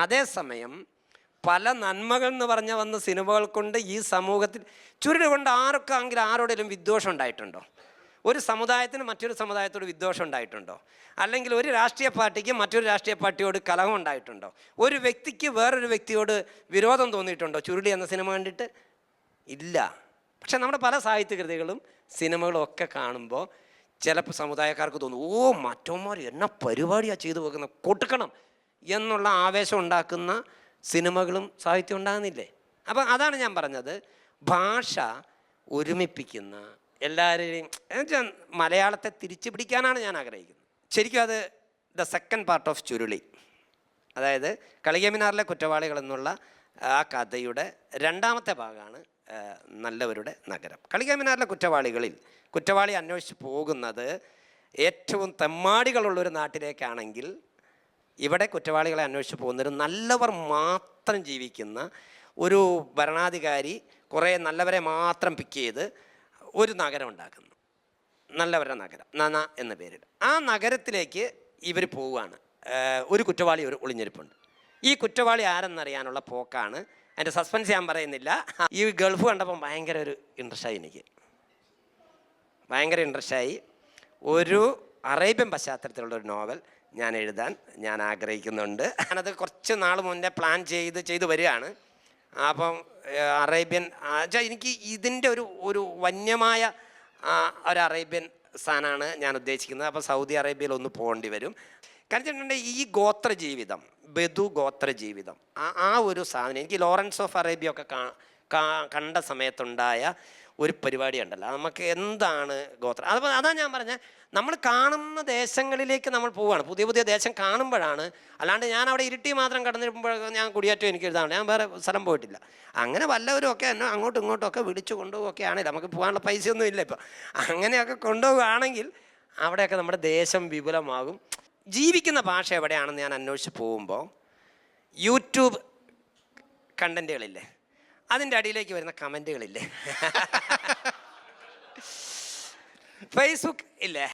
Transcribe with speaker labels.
Speaker 1: അതേസമയം പല നന്മകൾ എന്ന് പറഞ്ഞ വന്ന സിനിമകൾ കൊണ്ട് ഈ സമൂഹത്തിൽ ചുരുട് കൊണ്ട് ആർക്കെങ്കിലും ആരോടെങ്കിലും വിദ്വേഷം ഉണ്ടായിട്ടുണ്ടോ? ഒരു സമുദായത്തിന് മറ്റൊരു സമുദായത്തോട് വിദ്വേഷം ഉണ്ടായിട്ടുണ്ടോ? അല്ലെങ്കിൽ ഒരു രാഷ്ട്രീയ പാർട്ടിക്ക് മറ്റൊരു രാഷ്ട്രീയ പാർട്ടിയോട് കലഹം ഉണ്ടായിട്ടുണ്ടോ? ഒരു വ്യക്തിക്ക് വേറൊരു വ്യക്തിയോട് വിരോധം തോന്നിയിട്ടുണ്ടോ ചുരുളി എന്ന സിനിമ കണ്ടിട്ട്? ഇല്ല. പക്ഷെ നമ്മുടെ പല സാഹിത്യകൃതികളും സിനിമകളും ഒക്കെ കാണുമ്പോൾ ചിലപ്പോൾ സമുദായക്കാർക്ക് തോന്നും, ഓ മറ്റന്മാർ എന്നാ പരിപാടിയാണ് ചെയ്തു വെക്കുന്നത്, കൊടുക്കണം എന്നുള്ള ആവേശം ഉണ്ടാക്കുന്ന സിനിമകളും സാഹിത്യം ഉണ്ടാകുന്നില്ലേ? അപ്പം അതാണ് ഞാൻ പറഞ്ഞത്, ഭാഷ ഒരുമിപ്പിക്കുന്ന എല്ലാവരെയും എന്നുവെച്ചാൽ മലയാളത്തെ തിരിച്ചു പിടിക്കാനാണ് ഞാൻ ആഗ്രഹിക്കുന്നത്. ശരിക്കും അത് the second part of Churuli, അതായത് കളികമിനാറിലെ കുറ്റവാളികൾ എന്നുള്ള ആ കഥയുടെ രണ്ടാമത്തെ ഭാഗമാണ് നല്ലവരുടെ നഗരം. കളികമിനാറിലെ കുറ്റവാളി അന്വേഷിച്ച് പോകുന്നത് ഏറ്റവും തെമ്മാടികളുള്ളൊരു നാട്ടിലേക്കാണെങ്കിൽ ഇവിടെ കുറ്റവാളികളെ അന്വേഷിച്ച് പോകുന്നൊരു നല്ലവർ മാത്രം ജീവിക്കുന്ന ഒരു ഭരണാധികാരി കുറേ നല്ലവരെ മാത്രം പിക്ക് ചെയ്ത് ഒരു നഗരം ഉണ്ടാക്കുന്നു, നല്ലവരുടെ നഗരം, നന എന്ന പേരിൽ. ആ നഗരത്തിലേക്ക് ഇവർ പോവുകയാണ്. ഒരു കുറ്റവാളി ഒളിഞ്ഞിരിപ്പുണ്ട്. ഈ കുറ്റവാളി ആരെന്നറിയാനുള്ള പോക്കാണ്. അതിൻ്റെ സസ്പെൻസ് ഞാൻ പറയുന്നില്ല. ഈ ഗൾഫ് കണ്ടപ്പോൾ ഭയങ്കര ഒരു ഇൻട്രസ്റ്റായി, എനിക്ക് ഭയങ്കര ഇൻട്രസ്റ്റായി. ഒരു അറേബ്യൻ പശ്ചാത്തലത്തിലുള്ളൊരു നോവൽ ഞാൻ എഴുതാൻ ഞാൻ ആഗ്രഹിക്കുന്നുണ്ട്. ഞാനത് കുറച്ച് നാൾ മുന്നേ പ്ലാൻ ചെയ്ത് വരികയാണ്. അപ്പം അറേബ്യൻ എനിക്ക് ഇതിൻ്റെ ഒരു വന്യമായ ഒരു അറേബ്യൻ സ്ഥാനമാണ് ഞാൻ ഉദ്ദേശിക്കുന്നത്. അപ്പോൾ സൗദി അറേബ്യയിൽ ഒന്ന് പോകേണ്ടി വരും. കാരണം ഈ ഗോത്രജീവിതം, ബദു ഗോത്രജീവിതം, ആ ഒരു സാധനം എനിക്ക് ലോറൻസ് ഓഫ് അറേബ്യ ഒക്കെ കണ്ട സമയത്തുണ്ടായ ഒരു പരിപാടി ഉണ്ടല്ലോ, നമുക്ക് എന്താണ് ഗോത്രം. അതാണ് ഞാൻ പറഞ്ഞത്, നമ്മൾ കാണുന്ന ദേശങ്ങളിലേക്ക് നമ്മൾ പോവുകയാണ്. പുതിയ ദേശം കാണുമ്പോഴാണ്. അല്ലാണ്ട് ഞാൻ അവിടെ ഇരുട്ടി മാത്രം കടന്നിരുമ്പോൾ ഞാൻ കുടിയേറ്റം എനിക്ക് എഴുതാണ്, ഞാൻ വേറെ സ്ഥലം പോയിട്ടില്ല. അങ്ങനെ വല്ലവരും ഒക്കെ എന്നെ അങ്ങോട്ടും ഇങ്ങോട്ടും ഒക്കെ വിളിച്ചു കൊണ്ടുപോവുകയൊക്കെ ആണെങ്കിൽ, നമുക്ക് പോകാനുള്ള പൈസയൊന്നും ഇല്ല ഇപ്പം, അങ്ങനെയൊക്കെ കൊണ്ടുപോവുകയാണെങ്കിൽ അവിടെയൊക്കെ നമ്മുടെ ദേശം വിപുലമാകും. ജീവിക്കുന്ന ഭാഷ എവിടെയാണെന്ന് ഞാൻ അന്വേഷിച്ച് പോകുമ്പോൾ യൂട്യൂബ് കണ്ടൻറ്റുകളില്ലേ, അതിൻ്റെ അടിയിലേക്ക് വരുന്ന കമൻറ്റുകളില്ലേ, ഫേസ്ബുക്ക് ഇല്ലേ,